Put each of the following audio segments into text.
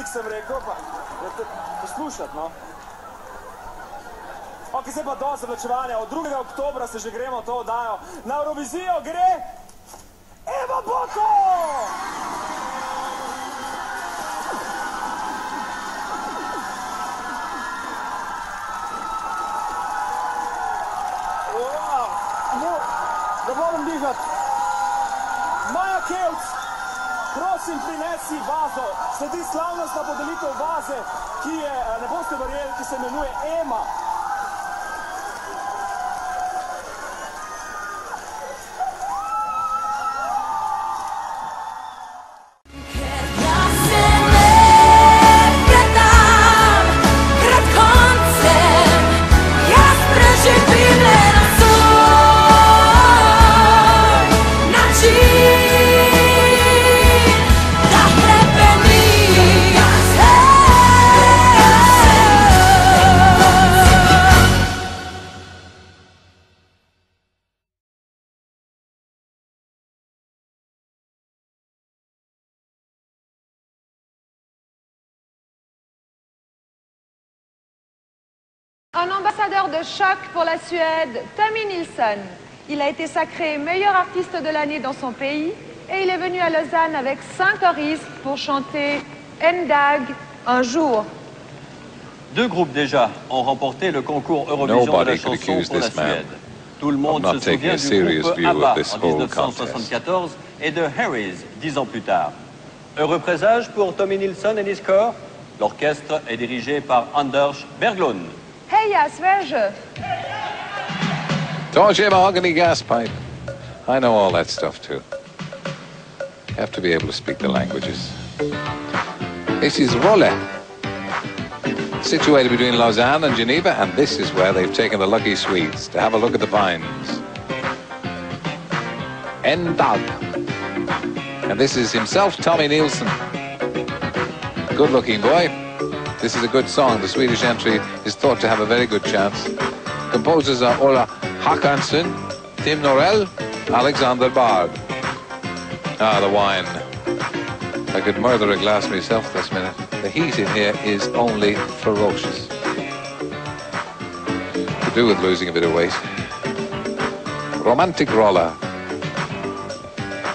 sem rekel, pa poslušati, no. Ok, se pa do zavlačevanja, od 2. oktobra se že gremo to oddajo. Na Eurovizijo gre Eva Boko! Da moram dihati. Maja Kevc, prosim prinesi vazo. Sledi slavnostna podelitev vaze, ki je, ne boste verjeli, ki se imenuje Ema. Un ambassadeur de choc pour la Suède, Tommy Nilsson. Il a été sacré meilleur artiste de l'année dans son pays et il est venu à Lausanne avec 5 choristes pour chanter En dag, un jour. 2 groupes déjà ont remporté le concours Eurovision de la chanson pour la Suède. Tout le monde se souvient du groupe ABBA en 1974 et de Harry's 10 ans plus tard. Heureux présage pour Tommy Nilsson et Niskor. L'orchestre est dirigé par Anders Berglund. Heja Sverige! Torche mahogany gas pipe. I know all that stuff too. You have to be able to speak the languages. This is Rolle, situated between Lausanne and Geneva, and this is where they've taken the lucky Swedes to have a look at the vines. En dag. And this is himself, Tommy Nilsson. Good-looking boy. This is a good song. The Swedish entry is thought to have a very good chance. Composers are Ola Håkansson, Tim Norell, Alexander Bard. Ah, the wine. I could murder a glass myself this minute. The heat in here is only ferocious. To do with losing a bit of weight. Romantic Roller.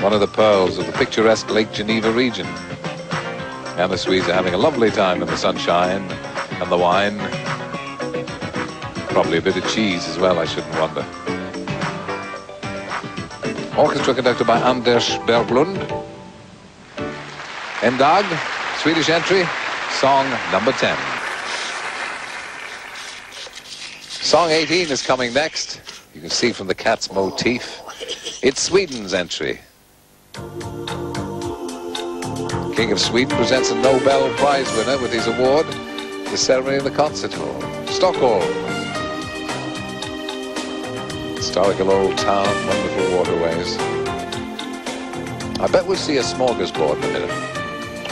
One of the pearls of the picturesque Lake Geneva region. And the Swedes are having a lovely time in the sunshine and the wine. Probably a bit of cheese as well, I shouldn't wonder. Orchestra conducted by Anders Berglund. En dag, Swedish entry, song number 10. Song 18 is coming next. You can see from the cat's motif. It's Sweden's entry. King of Sweden presents a Nobel Prize winner with his award at the ceremony in the concert hall. Stockholm. Historical old town, wonderful waterways. I bet we'll see a smorgasbord in a minute.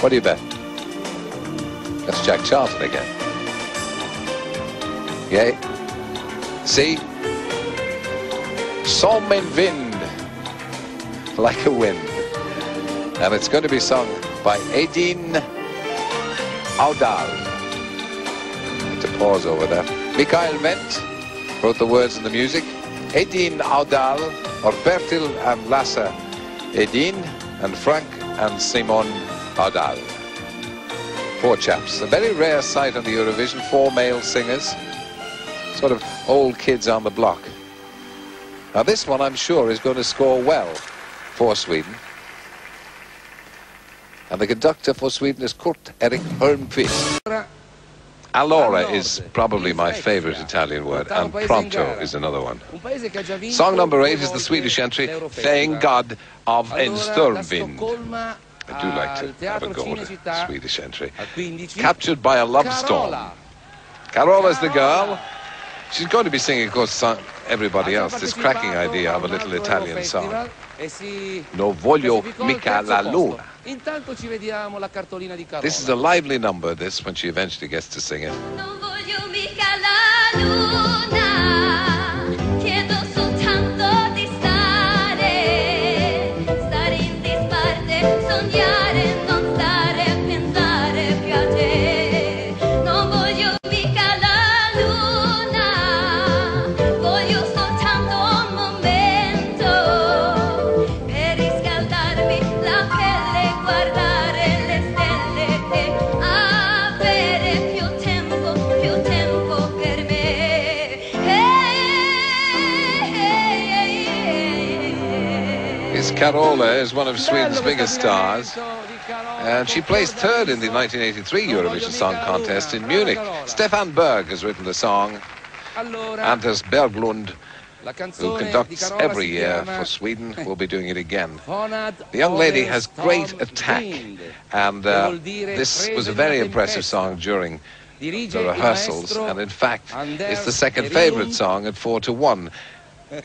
What do you bet? That's Jack Charlton again. Yay. See? Som en vind. Like a wind. And it's going to be sung by Edin Audal. Need to pause over there. Mikael Wendt wrote the words and the music. Edin Audal, or Bertil and Lasse Edin, and Frank and Simon Audal. 4 chaps. A very rare sight on the Eurovision, 4 male singers. Sort of old kids on the block. Now this one, I'm sure, is going to score well for Sweden. And the conductor for Sweden is Kurt Erik Hörnqvist. Allora is probably my favorite Italian word, and pronto is another one. Song number 8 is the Swedish entry, Thank God of En Stormvind. I do like to have a go at the Swedish entry. Captured by a love storm. Carola's the girl. She's going to be singing, of course, everybody else, this cracking idea of a little Italian song. No voglio mica la luna. This is a lively number, this, when she eventually gets to sing it. Non voglio mica la luna, chiedo soltanto di stare in disparte, sognare, non stare a pensare più Carola is one of Sweden's biggest stars, and she placed third in the 1983 Eurovision Song Contest in Munich. Stefan Berg has written the song. Anders Berglund, who conducts every year for Sweden, will be doing it again. The young lady has great attack, and this was a very impressive song during the rehearsals, and in fact it's the second favorite song at 4-1.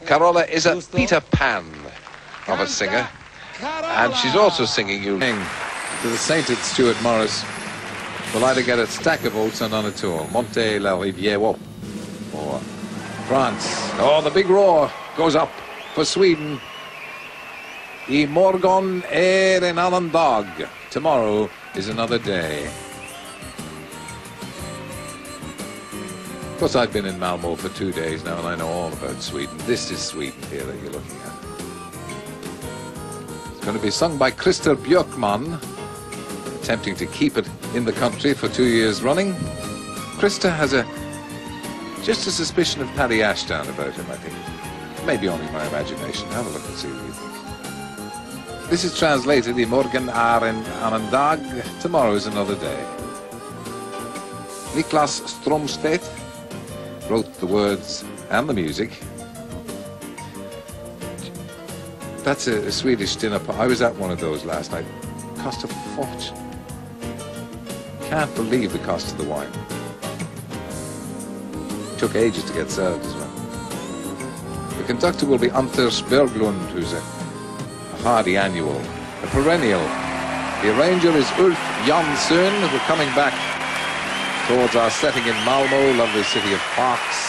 Carola is a Peter Pan of a singer, and she's also singing you to the sainted Stuart Morris. Will either get a stack of votes and on a tour. Monte la Riviera for France. Oh, the big roar goes up for Sweden. I morgon en annan dag. Tomorrow is another day. Of course, I've been in Malmö for 2 days now, and I know all about Sweden. This is Sweden here that you're looking at. It's going to be sung by Christer Björkman, attempting to keep it in the country for 2 years running. Christer has just a suspicion of Paddy Ashdown about him, I think. Maybe only my imagination. Have a look and see what you think. This is translated, I morgon är en annan dag. Tomorrow is another day. Niklas Stromstedt wrote the words and the music. That's a Swedish dinner party. I was at one of those last night. Cost a fortune. Can't believe the cost of the wine. Took ages to get served as well. The conductor will be Anders Berglund, who's a hardy annual, a perennial. The arranger is Ulf Jansson. We're coming back towards our setting in Malmö, lovely city of parks.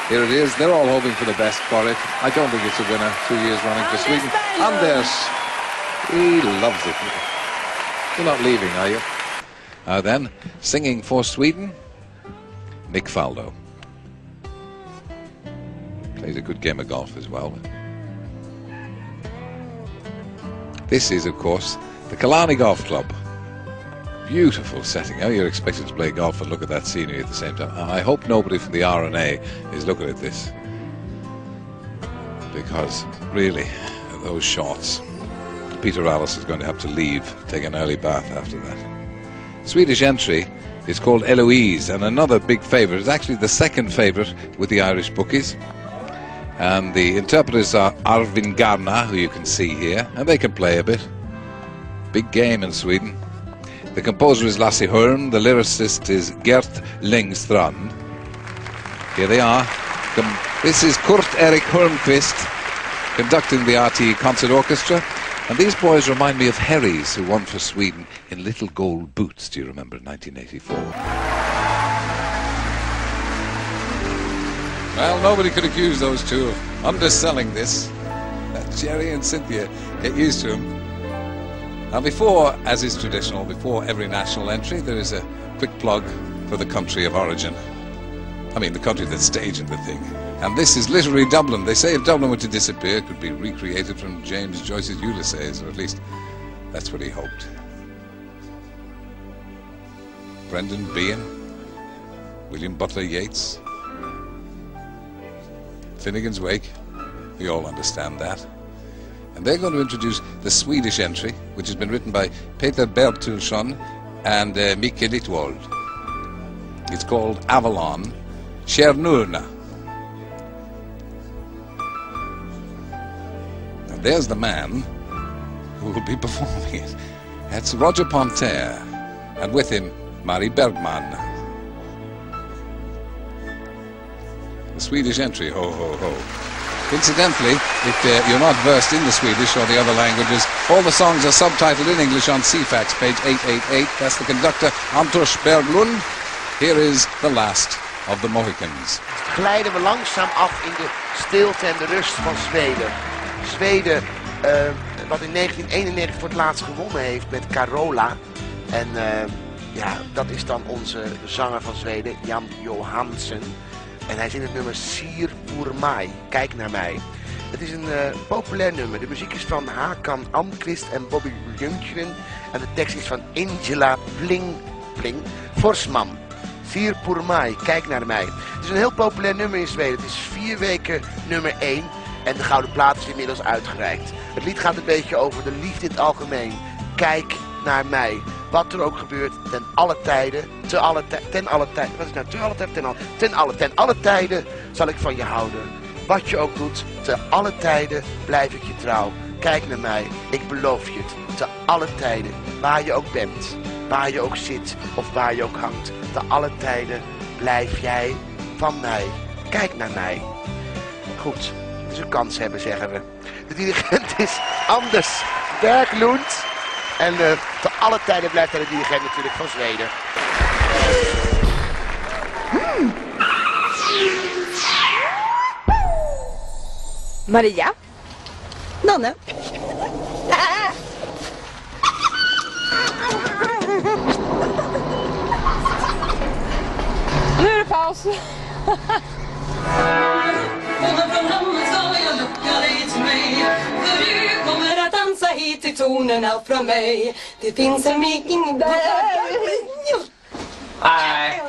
Here it is. They're all hoping for the best for it. I don't think it's a winner 2 years running for Sweden. Anders, he loves it. You're not leaving, are you? Then, singing for Sweden, Nick Faldo. Plays a good game of golf as well. This is, of course, the Killarney Golf Club. Beautiful setting. How you're expected to play golf and look at that scenery at the same time. I hope nobody from the R&A is looking at this, because really, those shots. Peter Alice is going to have to leave, take an early bath after that. Swedish entry is called Eloise, and another big favourite. It's actually the second favourite with the Irish bookies. And the interpreters are Arvin Garna, who you can see here, and they can play a bit. Big game in Sweden. The composer is Lasse Hörn, the lyricist is Gert Längstrand. Here they are. This is Kurt Erik Hörnqvist conducting the RTE Concert Orchestra. And these boys remind me of Harry's, who won for Sweden in Little Gold Boots, do you remember, in 1984? Well, nobody could accuse those two of underselling this. Jerry and Cynthia, get used to them. Now before, as is traditional, before every national entry, there is a quick plug for the country of origin. I mean, the country that's staging the thing. And this is literary Dublin. They say if Dublin were to disappear, it could be recreated from James Joyce's Ulysses, or at least that's what he hoped. Brendan Behan, William Butler Yeats, Finnegan's Wake, we all understand that. And they're going to introduce the Swedish entry, which has been written by Peter Bertilsson and Micke Littwold. It's called Avalon, Tjernurna. And there's the man who will be performing it. That's Roger Ponter, and with him, Mari Bergman. The Swedish entry, ho, ho, ho. Incidentally, if you're not versed in the Swedish or the other languages, all the songs are subtitled in English on CFAX, page 888. That's the conductor, Anders Berglund. Here is the last of the Mohicans. Glijden we langzaam af in de stilte en de rust van Zweden. Zweden, wat in 1991 voor het laatst gewonnen heeft met Carola. En ja, dat is dan onze zanger van Zweden, Jan Johansen. En hij zingt het nummer Sier pour mij, kijk naar mij. Het is een populair nummer. De muziek is van Hakan Almqvist en Bobby Ljunggren. En de tekst is van Angela Forsman. Sier pour mij, kijk naar mij. Het is een heel populair nummer in Zweden. Het is 4 weken nummer 1. En de gouden plaat is inmiddels uitgereikt. Het lied gaat een beetje over de liefde in het algemeen. Kijk naar mij. Wat er ook gebeurt, ten alle tijden, ten alle tijden zal ik van je houden. Wat je ook doet, ten alle tijden blijf ik je trouw. Kijk naar mij, ik beloof je het, ten alle tijden. Waar je ook bent, waar je ook zit of waar je ook hangt. Ten alle tijden blijf jij van mij. Kijk naar mij. Goed, het is een kans hebben, zeggen we. De dirigent is Anders Berglund. En te alle tijden blijft hij de dirigent natuurlijk van Zweden. Maria? Nanne? Nu är det paus. Hit till tonerna från mig. Det finns en viking där. Nej.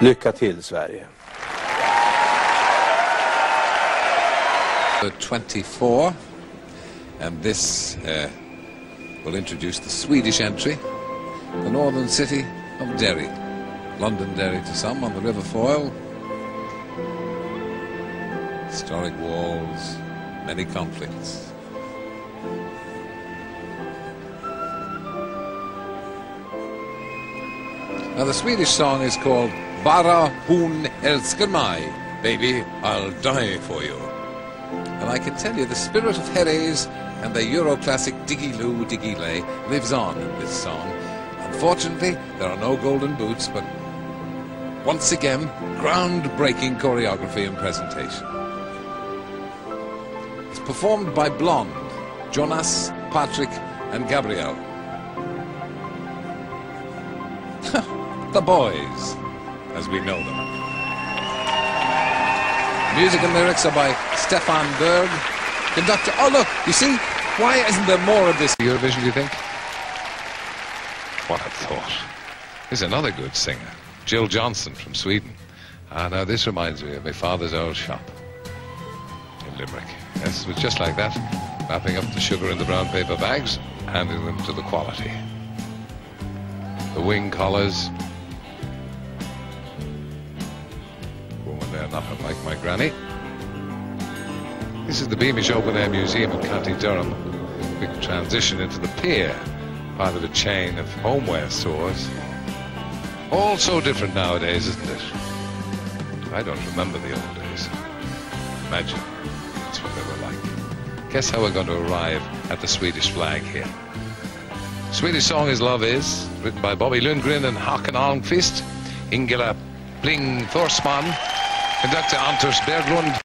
Lycka till, Sverige. 24, and this will introduce the Swedish entry, the northern city of Derry. Londonderry to some on the River Foyle. Historic walls, many conflicts. Now the Swedish song is called Bara hon älskar mig, baby, I'll die for you. And I can tell you the spirit of Herres and the Euro classic Diggy-Loo, Diggy-Lay lives on in this song. Unfortunately, there are no golden boots, but once again, groundbreaking choreography and presentation. It's performed by Blonde, Jonas, Patrick and Gabriel. The boys, as we know them. Music and lyrics are by Stefan Berg. Conductor, oh look, you see, why isn't there more of this Eurovision, do you think? What a thought. Here's another good singer, Jill Johnson from Sweden. Now this reminds me of my father's old shop in Limerick. Yes, it was just like that, wrapping up the sugar in the brown paper bags, handing them to the quality. The wing collars. Woman there not unlike my granny. This is the Beamish Open Air Museum in County Durham. We can transition into the pier, part of a chain of homeware stores. All so different nowadays, isn't it? I don't remember the old days. Imagine that's what they were like. Guess how we're going to arrive at the Swedish flag here. Swedish song is Love Is, written by Bobby Lundgren and Håkan Almqvist, Ingela Pling Thorsman, conductor Anders Berglund.